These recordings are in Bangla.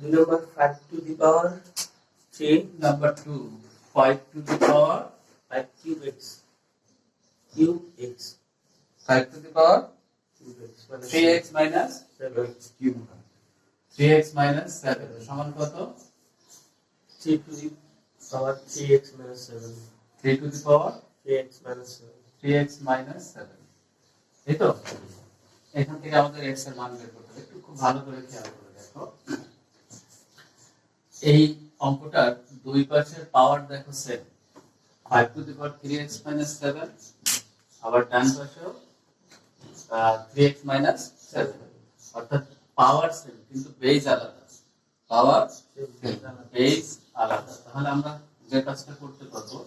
number 5 to the power 3. Number 2, 5 to the power 5 cube x. Cube x. 5 to the power Cube x minus 3x minus 7 cube 3x minus 7 সমান কত? 3 to the power 3x minus 7. 3 to the power 3x minus 7. 3x minus 7 এই তো এখান থেকে আমাদের x এর মান বের করতে হবে একটু খুব ভালো করে খেয়াল করে দেখো এই অঙ্কটার দুই পাশের পাওয়ার দেখো same 5 to the power 3x minus 7 আবার ডান পাশেও 3x minus 7 অর্থাৎ পাওয়ার সেম কিন্তু বেজ আলাদা পাওয়ার বেজ আলাদা তাহলে আমরা যে কাজটা করতে পারবো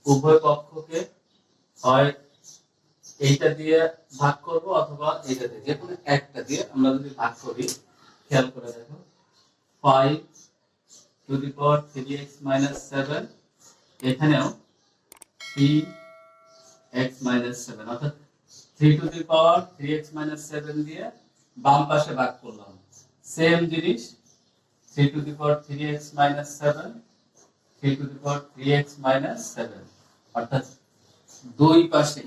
উভয় পক্ষকে হয় এইটা দিয়ে ভাগ করব অথবা এইটা দিয়ে যে কোনো একটা দিয়ে আমরা যদি ভাগ করি খেয়াল করে দেখো 5 to the power 3x minus 7 এখানেও 3x minus 7 অর্থাৎ 3 to the power 3x minus 7 দিয়ে বাম পাশে ভাগ করলাম সেম জিনিস 3 to the power 3x minus 7 3 to the power 3x minus 7 অর্থাৎ দুই পাশে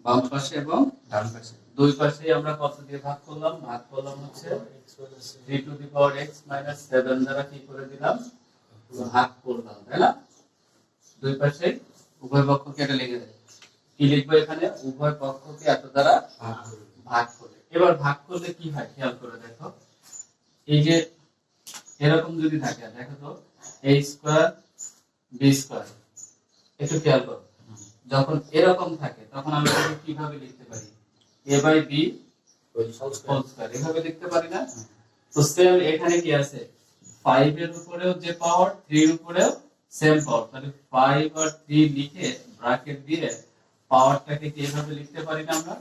বাম পাশে এবং ডান পাশে দুই পাশে আমরা কত দিয়ে ভাগ করলাম হচ্ছে 3 to the power x minus 7 দ্বারা কি করে দিলাম ভাগ করলাম তাই না দুই পাশে উভয় পক্ষকে এটা লিখে দেব কি লিখবো এখানে উভয় পক্ষকে এত দ্বারা ভাগ করে এবার ভাগ করলে কি হয় খেয়াল করে দেখো এই যে এরকম যদি থাকে দেখো তো a স্কয়ার b স্কয়ার একটু খেয়াল করো যখন এরকম থাকে তখন আমরা কিভাবে লিখতে পারি a by b whole square এভাবে লিখতে পারি না তো সেম এখানে কি আছে 5 এর উপরেও যে পাওয়ার 3 এর উপরেও সেম পাওয়ার তাহলে 5 আর 3 লিখে ব্র্যাকেট দিয়ে পাওয়ারটাকে কিভাবে লিখতে পারি না আমরা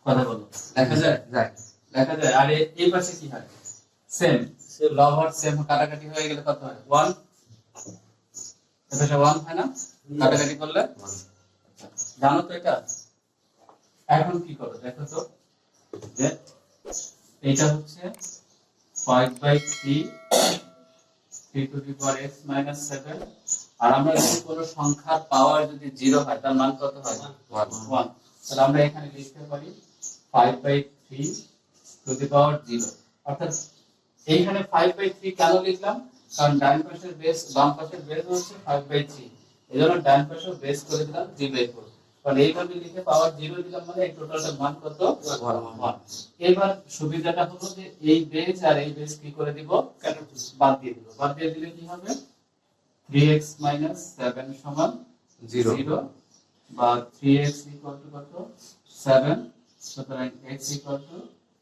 কথা বলো দেখা যায় আর এই পাশে কি হয় সেম লব আর সেম কাটাকাটি হয়ে গেলে কত হয় 1 এটা 1 হয় না কাটাকাটি করলে 1 জানো তো এটা এখন কি করো দেখো তো যে এটা হচ্ছে 5/3 3 to the power x minus 7 আর আমরা যদি কোনো সংখ্যার পাওয়ার যদি 0 হয় তার মান কত হয় 1 তাহলে আমরা এখানে লিখতে পারি 5/3 to the power 0 অর্থাৎ এইখানে 5/3 কেন লিখলাম কারণ ডান পাশের বেস বাম পাশের বেস হচ্ছে 5/3 এজন্য ডান পাশে বেস করে দিলাম 3/4 কারণ এইভাবে লিখে পাওয়ার 0 দিলাম মানে এই টোটালটার মান কত 1 এবার সুবিধাটা হলো যে এই বেস আর এই বেস কি করে দিব বাদ দিয়ে দিলে কি হবে 3x 7 সমান 0 বা 3x কত 7 সুতরাং x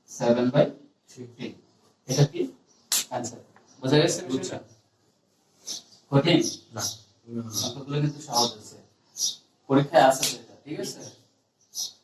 7/15 এটা কি आंसर বোঝা গেছে বিষয়টা কঠিন না অঙ্কগুলো কিন্তু সহজ আছে পরীক্ষায় আসে এটা ঠিক আছে